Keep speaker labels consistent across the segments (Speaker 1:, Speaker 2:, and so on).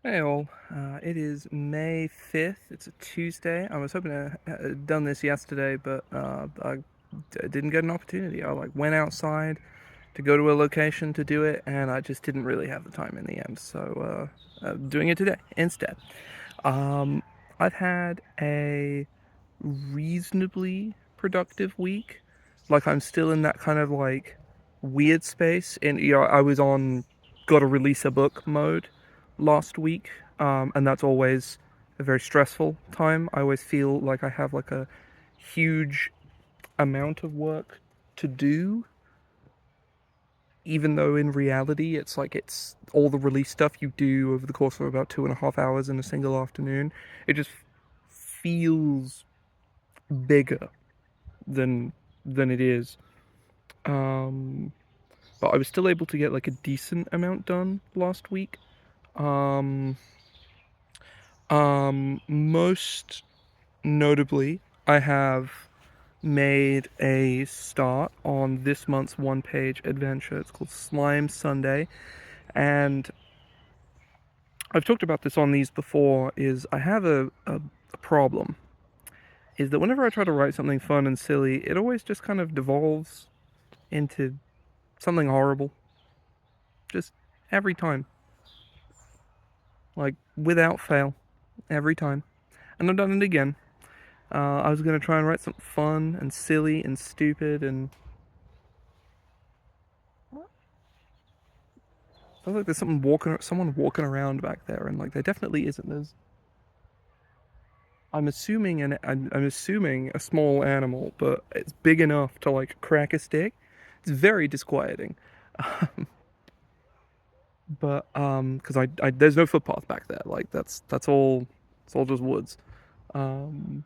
Speaker 1: Hey all, it is May 5th. It's a Tuesday. I was hoping to have done this yesterday, but didn't get an opportunity. I went outside to go to a location to do it, and I just didn't really have the time in the end. So doing it today instead. Um, I've had a reasonably productive week. Like I'm still in that kind of weird space. And I was on gotta release a book mode last week, and that's always a very stressful time. I always feel like I have like a huge amount of work to do, even though in reality it's all the release stuff you do over the course of about 2.5 hours in a single afternoon. It just feels bigger than it is. Um, but I was still able to get like a decent amount done last week. Um, most notably, I have made a start on this month's one-page adventure. It's called Slime Sunday, and I've talked about this on these before. Is I have a problem. Is that whenever I try to write something fun and silly, it always just kind of devolves into something horrible. Just every time. Like, without fail. Every time. And I've done it again. I was going to try and write something fun and silly and stupid and... Sounds like there's someone walking around back there, and like there definitely isn't. I'm assuming a small animal, but it's big enough to like crack a stick. It's very disquieting. But because there's no footpath back there. Like that's all. It's all just woods. Um,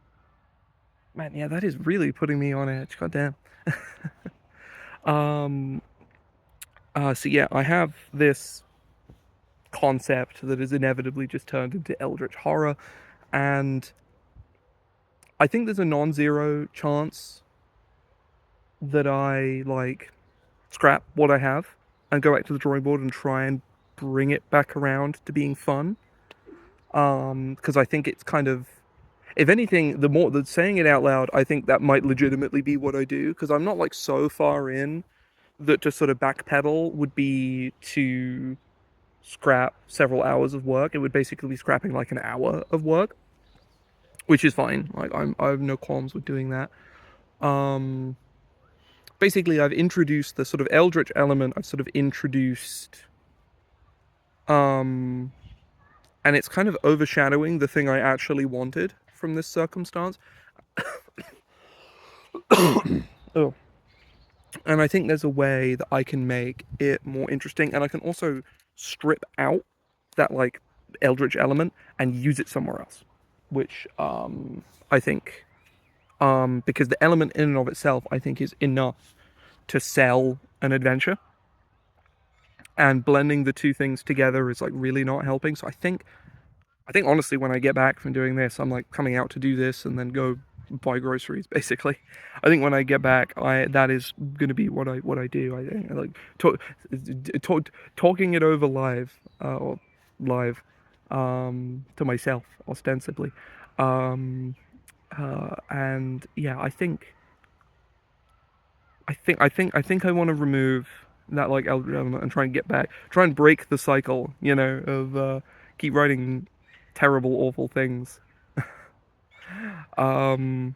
Speaker 1: man, yeah, that is really putting me on edge. God damn. Um, so yeah, I have this concept that is inevitably just turned into eldritch horror, and I think there's a non-zero chance that I like scrap what I have and go back to the drawing board and try and bring it back around to being fun. Because I think it's kind of, if anything, the more that saying it out loud, I think that might legitimately be what I do. Because I'm not like so far in that to sort of backpedal would be to scrap several hours of work. It would basically be scrapping like an hour of work, which is fine. Like I have no qualms with doing that. Um, Basically, I've introduced the sort of eldritch element. I've sort of introduced, um, and it's kind of overshadowing the thing I actually wanted from this circumstance. Oh, and I think there's a way that I can make it more interesting, and I can also strip out that like eldritch element and use it somewhere else, which I think because the element in and of itself I think is enough to sell an adventure, and blending the two things together is like really not helping. So I think honestly, when I get back from doing this, I'm like coming out to do this and then go buy groceries. Basically, I think when I get back, I that is going to be what I do. I think like talking it over live or live to myself ostensibly, um, and yeah, I think I want to remove that like elder element and try and get back, try and break the cycle, of keep writing terrible, awful things. Um,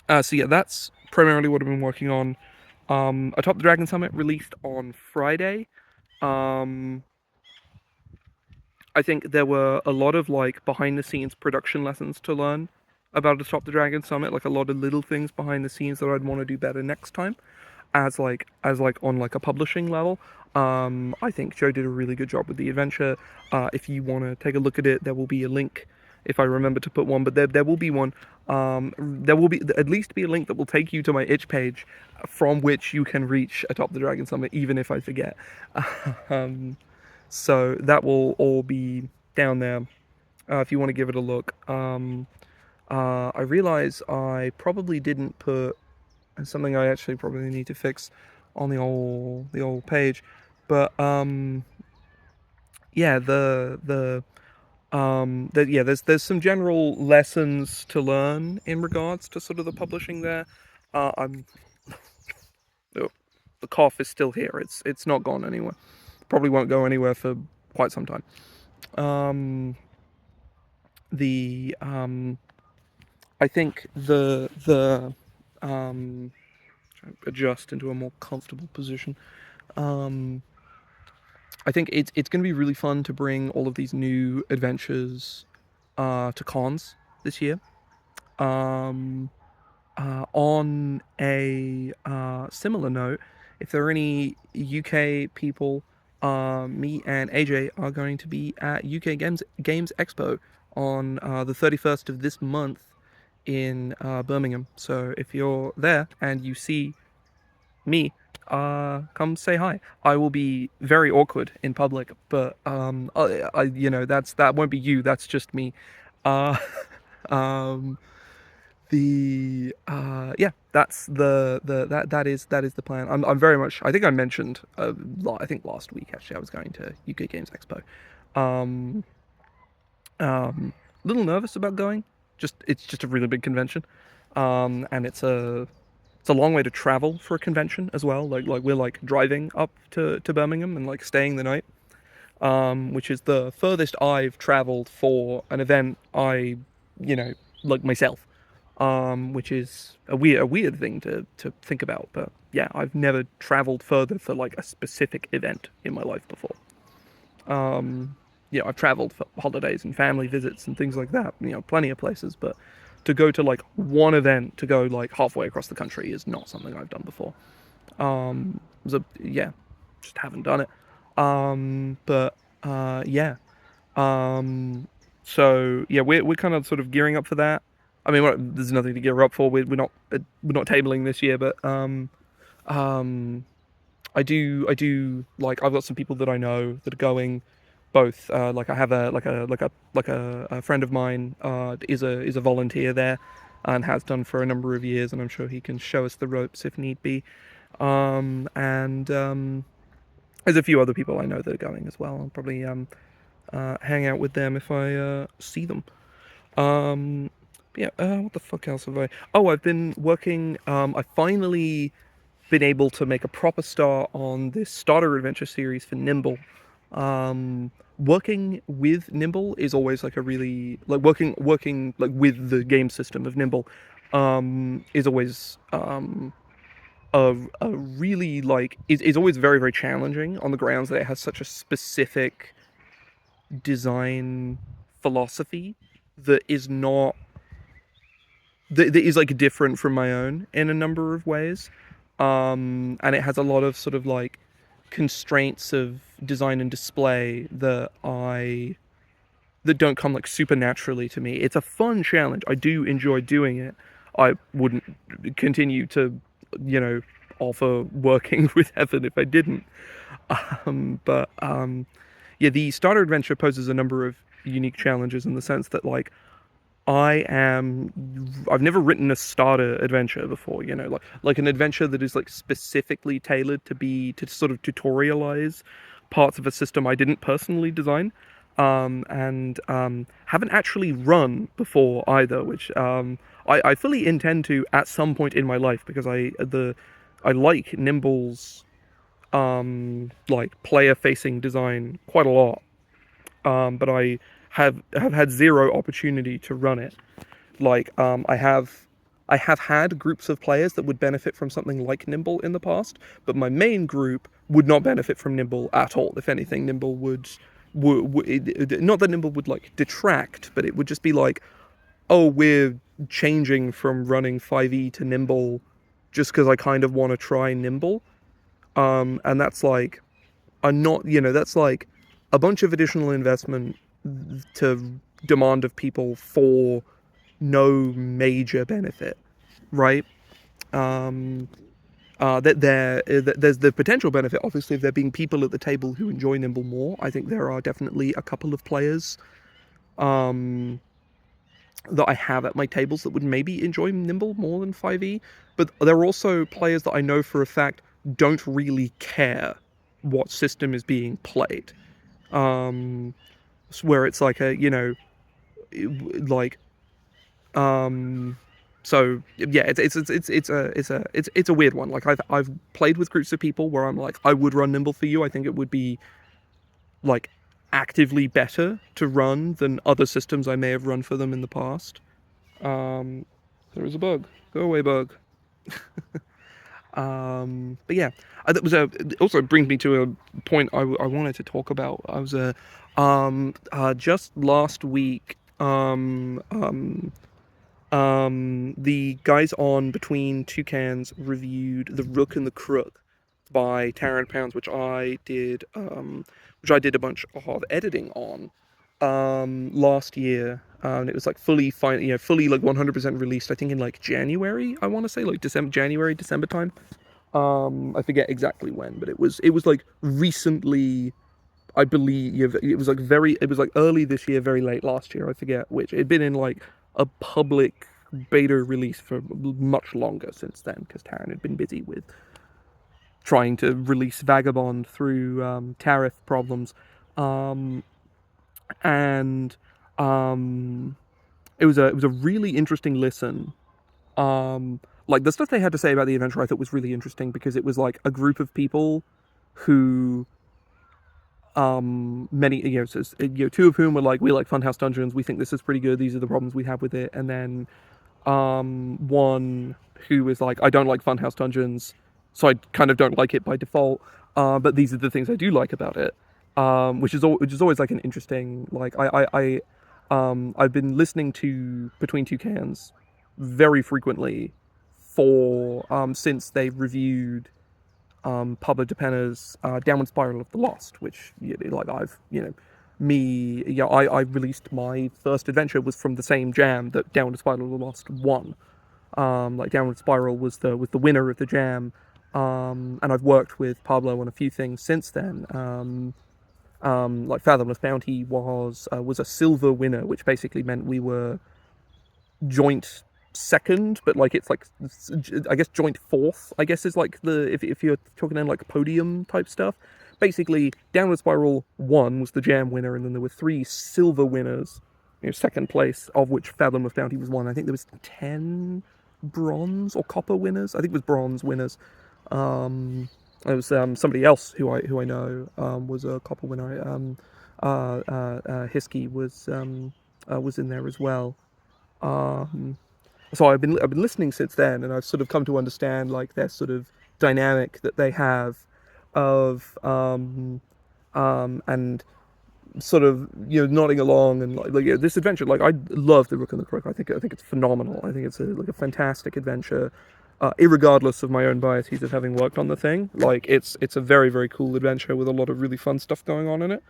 Speaker 1: so yeah, that's primarily what I've been working on. Atop the Dragon Summit released on Friday. Um, I think there were a lot of like behind the scenes production lessons to learn about Atop the Dragon Summit, like a lot of little things behind the scenes that I'd want to do better next time. As on like a publishing level. I think Joe did a really good job with the adventure. If you want to take a look at it, there will be a link if I remember to put one, but there will be one. There will be at least be a link that will take you to my itch page, from which you can reach atop the Dragon Summit, even if I forget. um, so that will all be down there if you want to give it a look. I realize I probably didn't put, and something I actually probably need to fix on the old page. But yeah, yeah, there's some general lessons to learn in regards to sort of the publishing there. I'm oh, the cough is still here. It's not gone anywhere. Probably won't go anywhere for quite some time. Um, the I think the adjust into a more comfortable position. Um, I think it's going to be really fun to bring all of these new adventures to cons this year. Um, on a similar note, if there are any UK people, me and AJ are going to be at UK Games Expo on the 31st of this month in Birmingham. So if you're there and you see me, come say hi. I will be very awkward in public, but that won't be you. That's just me. Uh, um, yeah, that's that is the plan. I'm very much. I think I mentioned. I think last week actually I was going to UK Games Expo. Um, a little nervous about going. It's just a really big convention, and it's a long way to travel for a convention as well. Like we're like driving up to Birmingham and like staying the night, which is the furthest I've traveled for an event like myself, which is a weird thing to think about. But yeah, I've never traveled further for like a specific event in my life before. I've traveled for holidays and family visits and things like that. Plenty of places, but to go to like one event to go like halfway across the country is not something I've done before. Yeah, just haven't done it. But yeah. So yeah, we're kind of sort of gearing up for that. I mean, there's nothing to gear up for. We're not tabling this year, but um, I do like I've got some people that I know that are going. Both like I have a friend of mine is a volunteer there, and has done for a number of years, and I'm sure he can show us the ropes if need be. And there's a few other people I know that are going as well. I'll probably hang out with them if I see them. Um, yeah. What the fuck else have I? Oh, I've been working. I finally been able to make a proper start on this starter adventure series for Nimble. Working with Nimble is always like a really like working like with the game system of Nimble is always a really like is always very very challenging on the grounds that it has such a specific design philosophy that is not that is like different from my own in a number of ways. And it has a lot of sort of like constraints of design and display that don't come like super naturally to me. It's a fun challenge. I do enjoy doing it. I wouldn't continue to, you know, offer working with Heaven if I didn't. But yeah, the starter adventure poses a number of unique challenges in the sense that like I've never written a starter adventure before, like an adventure that is like specifically tailored to sort of tutorialize parts of a system I didn't personally design. And haven't actually run before either, which I fully intend to at some point in my life because I like Nimble's like player facing design quite a lot. But I have had zero opportunity to run it. Like I have had groups of players that would benefit from something like Nimble in the past, but my main group would not benefit from Nimble at all. If anything, Nimble would not that Nimble would like detract, but it would just be like, oh, we're changing from running 5e to Nimble just because I kind of want to try Nimble. And that's like that's like a bunch of additional investment to demand of people for no major benefit, right? Um, there's the potential benefit, obviously, of there being people at the table who enjoy Nimble more. I think there are definitely a couple of players um, that I have at my tables that would maybe enjoy Nimble more than 5e, but there are also players that I know for a fact don't really care what system is being played. um, where it's like a, like, um, so yeah, it's a weird one. Like I've played with groups of people where I'm like, I would run Nimble for you. I think it would be like actively better to run than other systems I may have run for them in the past. Um, there is a bug. Go away, bug. But yeah, that was a. It also brings me to a point I wanted to talk about. I was just last week. The guys on Between Two Cans reviewed The Rook and the Crook by Taran Pounds, which I did a bunch of editing on last year. It was like fully like 100% released. I think in like January. I want to say like December time. I forget exactly when, but it was like recently. I believe it was like early this year, very late last year. I forget which. It'd been in like a public beta release for much longer since then, because Taran had been busy with trying to release Vagabond through tariff problems, um, and um, it was a really interesting listen. Like the stuff they had to say about the adventure, I thought was really interesting because it was like a group of people who many two of whom were like, we like Funhouse Dungeons, we think this is pretty good, these are the problems we have with it, and then one who was like, I don't like Funhouse Dungeons, so I kind of don't like it by default, but these are the things I do like about it, which is always like an interesting, like I've been listening to Between Two Cans very frequently for since they reviewed Pablo Depenna's Downward Spiral of the Lost, which like I released my first adventure was from the same jam that Downward Spiral of the Lost won. Like Downward Spiral was the winner of the jam, and I've worked with Pablo on a few things since then. Like Fathomless Bounty was a silver winner, which basically meant we were joint second, but like it's like, I guess joint fourth. I guess is like if you're talking in like podium type stuff. Basically, Downward Spiral 1 was the jam winner, and then there were 3 silver winners, second place, of which Fathomless Bounty was one. I think there was 10 bronze or copper winners. I think it was bronze winners. There was somebody else who I know was a copper winner. Hiskey was in there as well. So I've been listening since then, and I've sort of come to understand like their sort of dynamic that they have of and sort of nodding along and this adventure. Like I love The Rook and the Crook. I think it's phenomenal. I think it's like a fantastic adventure. Irregardless of my own biases of having worked on the thing, like it's a very, very cool adventure with a lot of really fun stuff going on in it.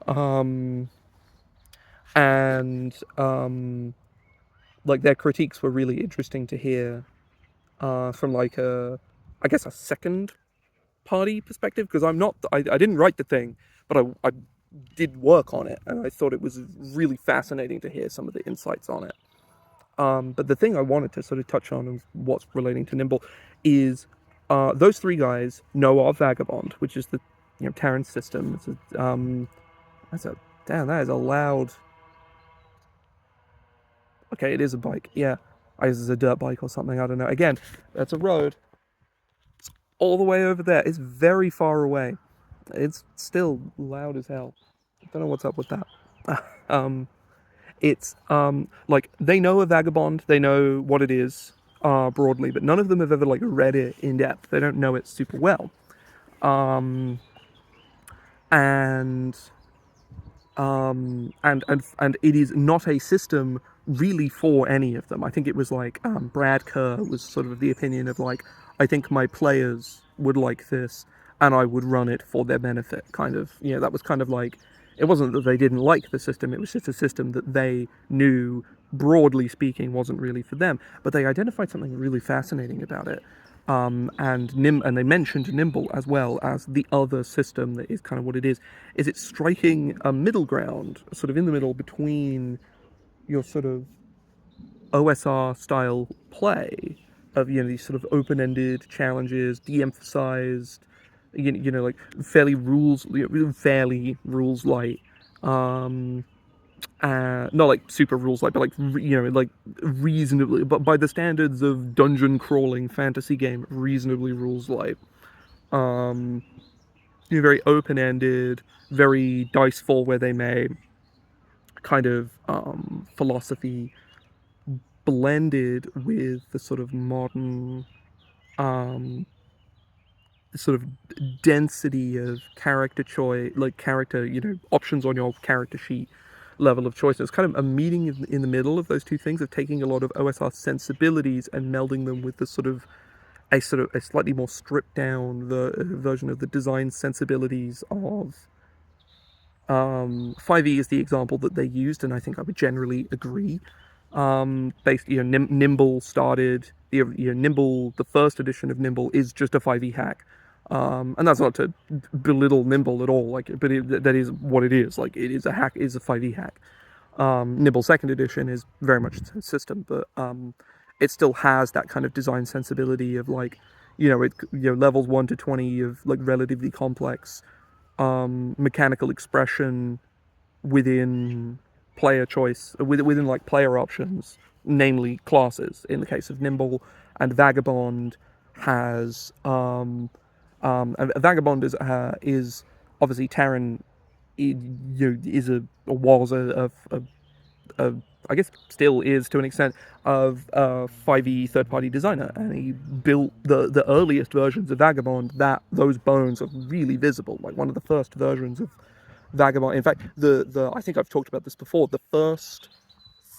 Speaker 1: Um, and like their critiques were really interesting to hear from like I guess a second party perspective, because I didn't write the thing, but I did work on it, and I thought it was really fascinating to hear some of the insights on it. But the thing I wanted to sort of touch on of what's relating to Nimble is those 3 guys know of Vagabond, which is the Taran's system. That's a damn, that is a loud. Okay, it is a bike. Yeah, I guess it's a dirt bike or something. I don't know. Again, that's a road. It's all the way over there. It's very far away. It's still loud as hell. I don't know what's up with that. um, it's like they know a Vagabond. They know what it is broadly, but none of them have ever like read it in depth. They don't know it super well. Um, and and it is not a system really for any of them. I think it was like Brad Kerr was sort of the opinion of like, I think my players would like this, and I would run it for their benefit. Kind of, that was kind of like, it wasn't that they didn't like the system; it was just a system that they knew, broadly speaking, wasn't really for them. But they identified something really fascinating about it. And they mentioned Nimble as well as the other system that is kind of what it is it's striking a middle ground, sort of in the middle between your sort of OSR style play of these sort of open-ended challenges, de-emphasized, like fairly rules light. Um, Not like super rules light, but like like reasonably, but by the standards of dungeon crawling fantasy game, reasonably rules light. Um, Very open ended, very dice fall where they may kind of philosophy blended with the sort of modern um, sort of density of character choice, like character, options on your character sheet level of choice. It's kind of a meeting in the middle of those two things of taking a lot of OSR sensibilities and melding them with the sort of a slightly more stripped down version of the design sensibilities of 5e is the example that they used, and I think I would generally agree. Based, Nimble started Nimble. The first edition of Nimble is just a 5e hack, and that's not to belittle Nimble at all. Like, but that is what it is. Like, it is a hack. Is a 5e hack. Nimble second edition is very much a system, but it still has that kind of design sensibility of like, levels 1 to 20 of like relatively complex mechanical expression within player choice, within like player options, namely classes. In the case of Nimble, and Vagabond has and Vagabond is obviously Terran. Is a was a I guess still is to an extent of a 5e third-party designer, and he built the earliest versions of Vagabond. That those bones are really visible. Like one of the first versions of Vagabond. In fact, the I think I've talked about this before. The first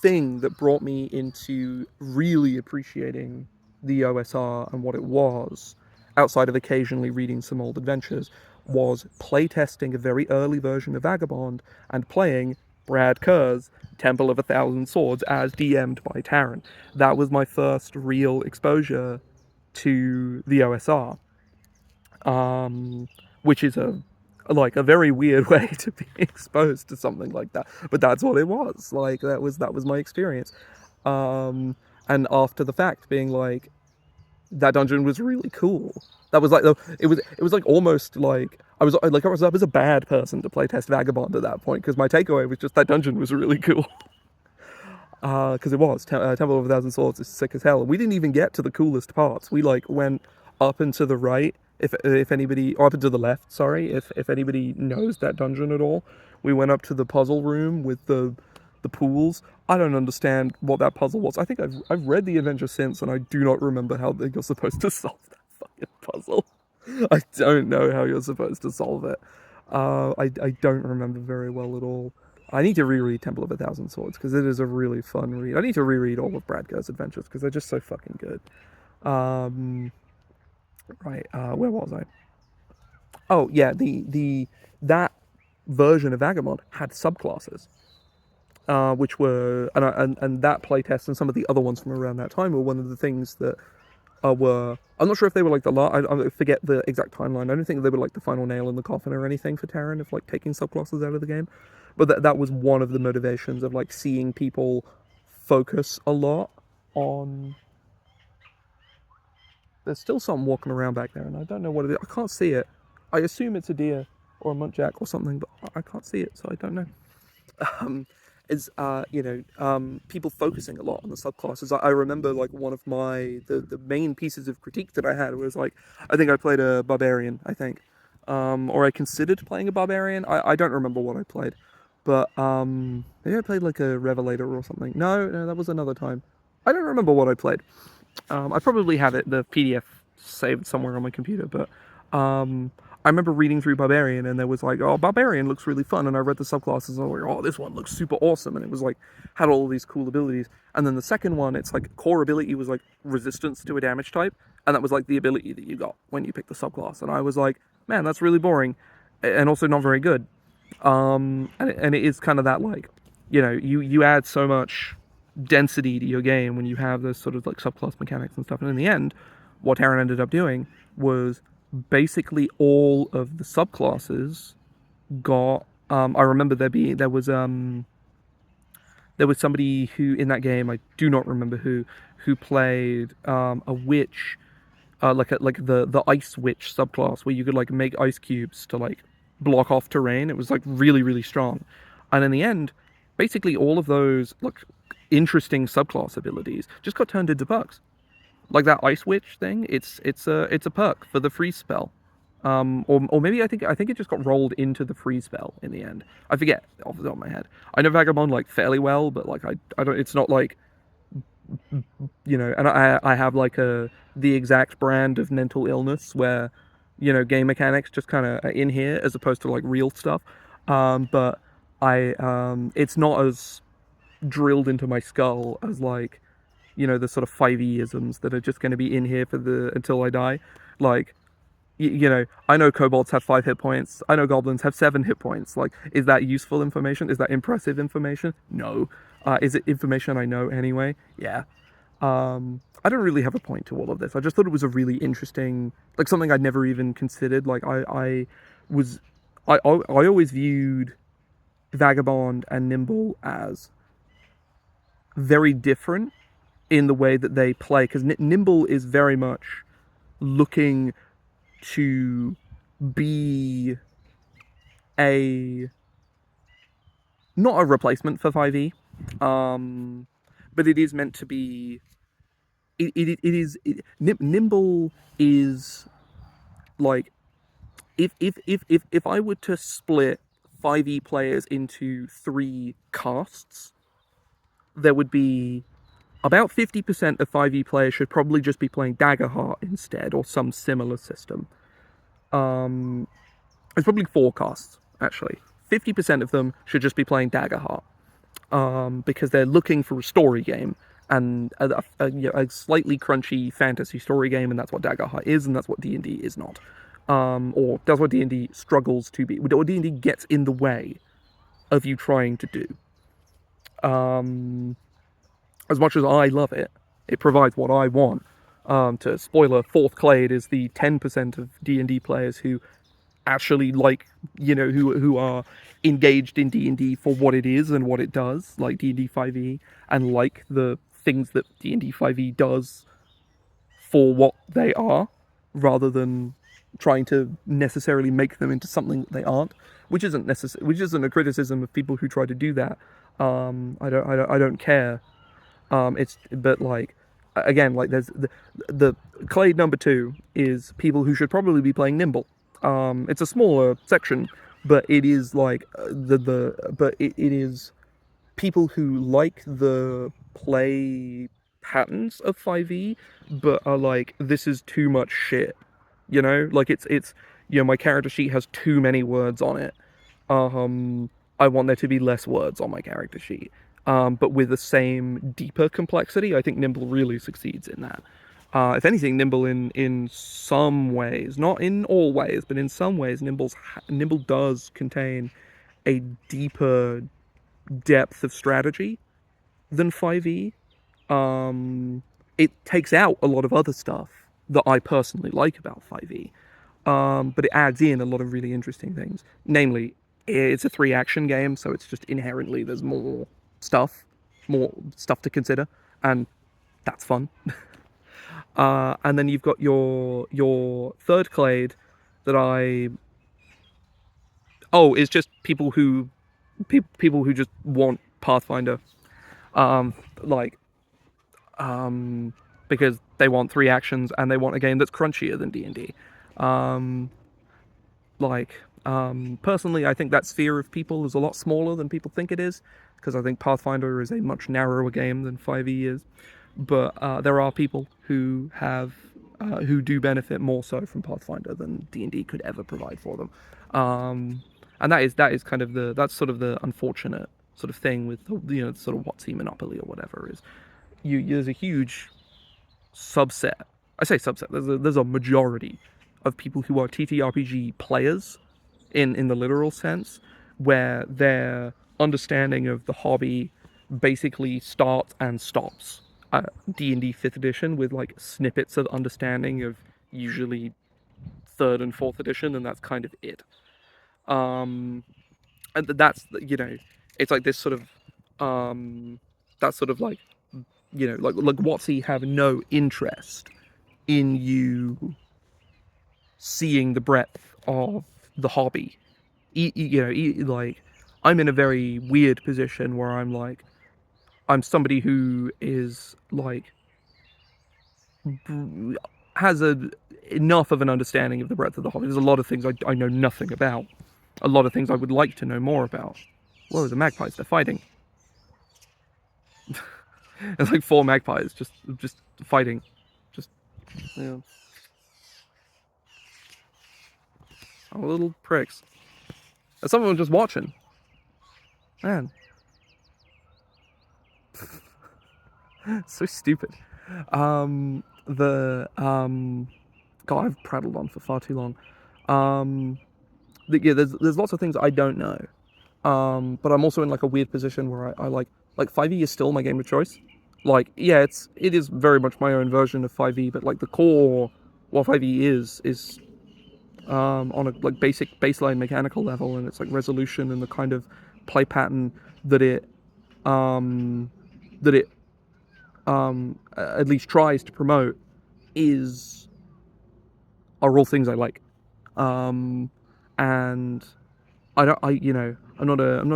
Speaker 1: thing that brought me into really appreciating the OSR and what it was, outside of occasionally reading some old adventures, was playtesting a very early version of Vagabond and playing Brad Kerr's Temple of a Thousand Swords as DM'd by Taran. That was my first real exposure to the OSR, which is a very weird way to be exposed to something like that. But that's what it was. Like that was my experience. Um, and after the fact, being like, that dungeon was really cool. That was like it was like almost like I was a bad person to playtest Vagabond at that point, because my takeaway was just that dungeon was really cool. Because it was Temple of a Thousand Swords is sick as hell. We didn't even get to the coolest parts. We like went up and to the right. If anybody, or up and to the left, sorry, if anybody knows that dungeon at all, we went up to the puzzle room with the pools. I don't understand what that puzzle was. I think I've read the adventure since, and I do not remember how you're supposed to solve that fucking puzzle. I don't know how you're supposed to solve it. I don't remember very well at all. I need to reread Temple of a Thousand Swords because it is a really fun read. I need to reread all of Brad Kerr's adventures because they're just so fucking good. Right, where was I? Oh yeah, the that version of Vagabond had subclasses, which were and that playtest and some of the other ones from around that time were one of the things that were. I'm not sure if they were like the I forget the exact timeline. I don't think they were like the final nail in the coffin or anything for Taran of like taking subclasses out of the game, but that was one of the motivations of like seeing people focus a lot on. There's still something walking around back there, and I don't know what it is. I can't see it. I assume it's a deer or a muntjac or something, but I can't see it, so I don't know. Um, is people focusing a lot on the subclasses. I remember like one of the main pieces of critique that I had was like, I think I played a barbarian, I think, or I considered playing a barbarian. I don't remember what I played, but maybe I played like a revelator or something. No, that was another time. I don't remember what I played. I probably have the PDF saved somewhere on my computer, but I remember reading through Barbarian, and there was like, oh, Barbarian looks really fun, and I read the subclasses, and I was like, oh, this one looks super awesome, and it was like, had all these cool abilities. And then the second one, it's like, core ability was like resistance to a damage type, and that was like the ability that you got when you picked the subclass. And I was like, man, that's really boring, and also not very good. And it is kind of that like, you add so much density to your game when you have those sort of like subclass mechanics and stuff. And in the end, what Taran ended up doing was basically all of the subclasses got. I remember there was somebody who in that game, I do not remember who played a witch like the ice witch subclass where you could like make ice cubes to like block off terrain. It was like really really strong, and in the end, basically all of those like interesting subclass abilities just got turned into perks. Like that ice witch thing, it's a perk for the freeze spell. Or maybe I think it just got rolled into the freeze spell in the end. I forget off the top of my head. I know Vagabond like fairly well, but like I don't. It's not like and I have like the exact brand of mental illness where game mechanics just kind of are in here as opposed to like real stuff. But I it's not as drilled into my skull as like the sort of 5e isms that are just going to be in here for the until I die. Like I know kobolds have 5 hit points. I know goblins have 7 hit points. Like, is that useful information? Is that impressive information? No. Is it information I know anyway? Yeah. I don't really have a point to all of this. I just thought it was a really interesting, like something I'd never even considered. Like was, I always viewed Vagabond and Nimble as very different in the way that they play, because Nimble is very much looking to be a not a replacement for 5e, but it is meant to be. Nimble is like if I were to split 5e players into 3 casts, there would be about 50% of 5e players should probably just be playing Daggerheart instead, or some similar system. It's probably 4 casts, actually. 50% of them should just be playing Daggerheart, because they're looking for a story game and a slightly crunchy fantasy story game, and that's what Daggerheart is, and that's what D&D is not. Or that's what D&D struggles to be. Or D&D gets in the way of you trying to do. As much as I love it, it provides what I want. To spoiler, Fourth Clade is the 10% of D&D players who actually like, who are engaged in D&D for what it is and what it does, like D&D 5e, and like the things that D&D 5e does for what they are, rather than trying to necessarily make them into something that they aren't, which isn't a criticism of people who try to do that. I don't care. But like, again, like there's the Clade number 2 is people who should probably be playing Nimble. It's a smaller section, but it is like it is people who like the play patterns of 5e, but are like, this is too much shit. Like it's my character sheet has too many words on it. I want there to be less words on my character sheet. But with the same deeper complexity. I think Nimble really succeeds in that. If anything, Nimble in some ways, not in all ways, but in some ways, Nimble does contain a deeper depth of strategy than 5e. It takes out a lot of other stuff that I personally like about 5e, but it adds in a lot of really interesting things. Namely, it's a 3-action game, so it's just inherently there's more stuff to consider, and that's fun. And then you've got your third clade that is just people who just want Pathfinder, like because they want 3 actions and they want a game that's crunchier than D&D. Personally, I think that sphere of people is a lot smaller than people think it is, because I think Pathfinder is a much narrower game than 5e is. But there are people who do benefit more so from Pathfinder than D&D could ever provide for them. And that is kind of that's sort of the unfortunate sort of thing with sort of WotC monopoly or whatever is. There's a huge subset. I say subset. There's a majority of people who are TTRPG players in the literal sense, where their understanding of the hobby basically starts and stops at D&D 5th edition, with like snippets of understanding of usually 3rd and 4th edition, and that's kind of it. And that's it's like this sort of that's sort of like like WotC have no interest in you seeing the breadth of the hobby. Like, I'm in a very weird position where I'm like, I'm somebody who is like has enough of an understanding of the breadth of the hobby. There's a lot of things I know nothing about. A lot of things I would like to know more about. Whoa, the magpies, they're fighting. There's like 4 magpies just fighting. Just, yeah. Oh, little pricks. And some of them just watching. Man. So stupid. God, I've prattled on for far too long. Yeah, there's lots of things I don't know. But I'm also in like a weird position where I like 5e is still my game of choice. Like, yeah, it is very much my own version of 5e, but like the core what 5e is on a like basic baseline mechanical level, and it's like resolution and the kind of play pattern that it um that it at least tries to promote is are all things I like. Um and I'm not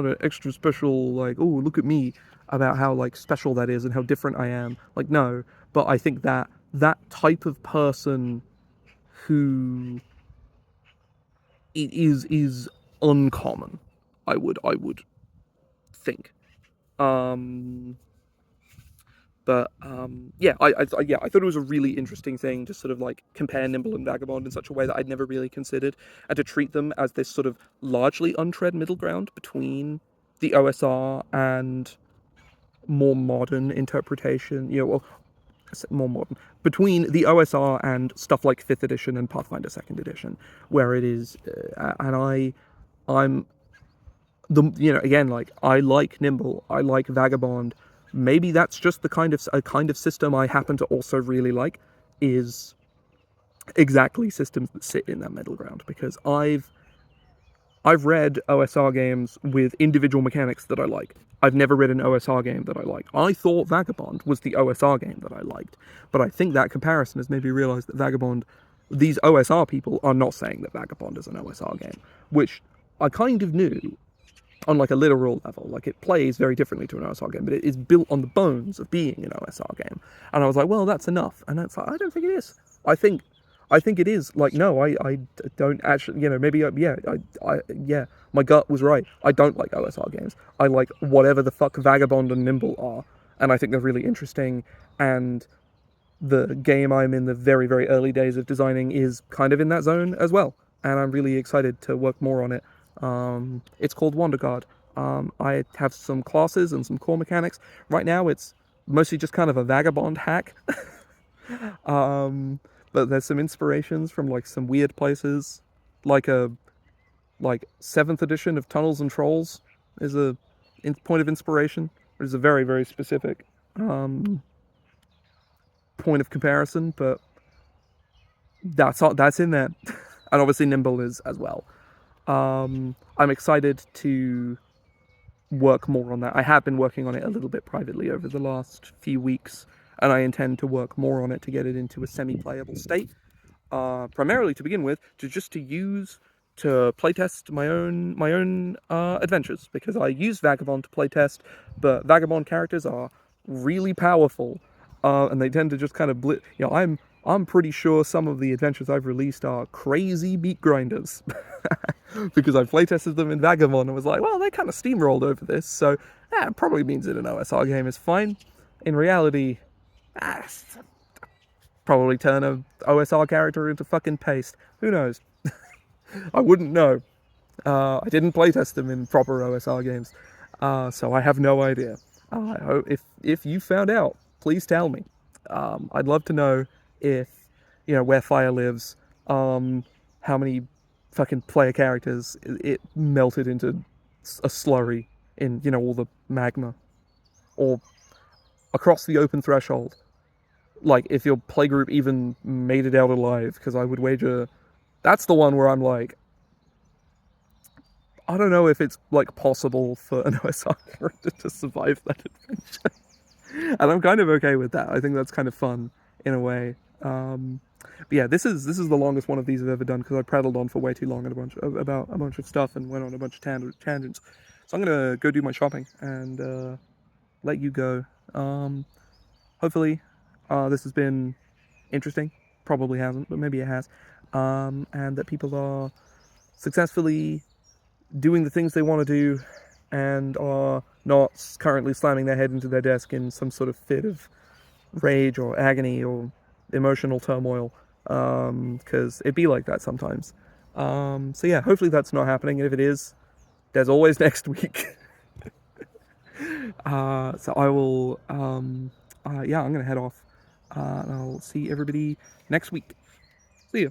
Speaker 1: an extra special, like, oh, look at me, about how like special that is and how different I am. Like, no, but I think that that type of person who is uncommon. I would think. Um, yeah, I thought it was a really interesting thing to sort of like compare Nimble and Vagabond in such a way that I'd never really considered, and to treat them as this sort of largely untread middle ground between the OSR and more modern interpretation. Well, more modern, between the OSR and stuff like 5th edition and Pathfinder 2nd edition, where it is, and I'm again, like, I like Nimble, I like Vagabond. Maybe that's just the kind of a kind of system I happen to also really like, is exactly systems that sit in that middle ground, because I've read OSR games with individual mechanics that I like. I've never read an OSR game that I like. I thought Vagabond was the OSR game that I liked, but I think that comparison has made me realize that Vagabond, these OSR people are not saying that Vagabond is an OSR game, which I kind of knew on like a literal level. Like, it plays very differently to an OSR game, but it is built on the bones of being an OSR game. And I was like, well, that's enough. And it's like, I don't think it is. I think it is. Like, no, I don't actually, maybe, yeah, my gut was right. I don't like OSR games. I like whatever the fuck Vagabond and Nimble are. And I think they're really interesting. And the game I'm in the very, very early days of designing is kind of in that zone as well. And I'm really excited to work more on it. It's called Wanderguard. I have some classes and some core mechanics. Right now, it's mostly just kind of a Vagabond hack. But there's some inspirations from like some weird places, like a 7th edition of Tunnels and Trolls is a point of inspiration. There's a very, very specific point of comparison, but that's in there, and obviously Nimble is as well. I'm excited to work more on that. I have been working on it a little bit privately over the last few weeks, and I intend to work more on it to get it into a semi-playable state. Primarily to begin with, to use to playtest my own adventures, because I use Vagabond to playtest, but Vagabond characters are really powerful, and they tend to just kind of I'm pretty sure some of the adventures I've released are crazy beat grinders. Because I playtested them in Vagabond and was like, well, they kind of steamrolled over this, so that probably means that an OSR game is fine. In reality, probably turn a OSR character into fucking paste. Who knows? I wouldn't know. I didn't playtest them in proper OSR games, so I have no idea. I hope if you found out, please tell me. I'd love to know if where fire lives, how many fucking player characters it melted into a slurry in all the magma, or across the open threshold. Like, if your playgroup even made it out alive, because I would wager that's the one where I'm like, I don't know if it's like possible for an OSR character to survive that adventure. And I'm kind of okay with that. I think that's kind of fun in a way. But yeah, this is the longest one of these I've ever done because I prattled on for way too long about a bunch of stuff and went on a bunch of tangents. So I'm gonna go do my shopping and let you go. Um, Hopefully, this has been interesting. Probably hasn't, but maybe it has. And that people are successfully doing the things they want to do and are not currently slamming their head into their desk in some sort of fit of rage or agony or emotional turmoil. Because it be like that sometimes. So yeah, hopefully that's not happening. And if it is, there's always next week. So I will, yeah, I'm gonna head off. And I'll see everybody next week. See you.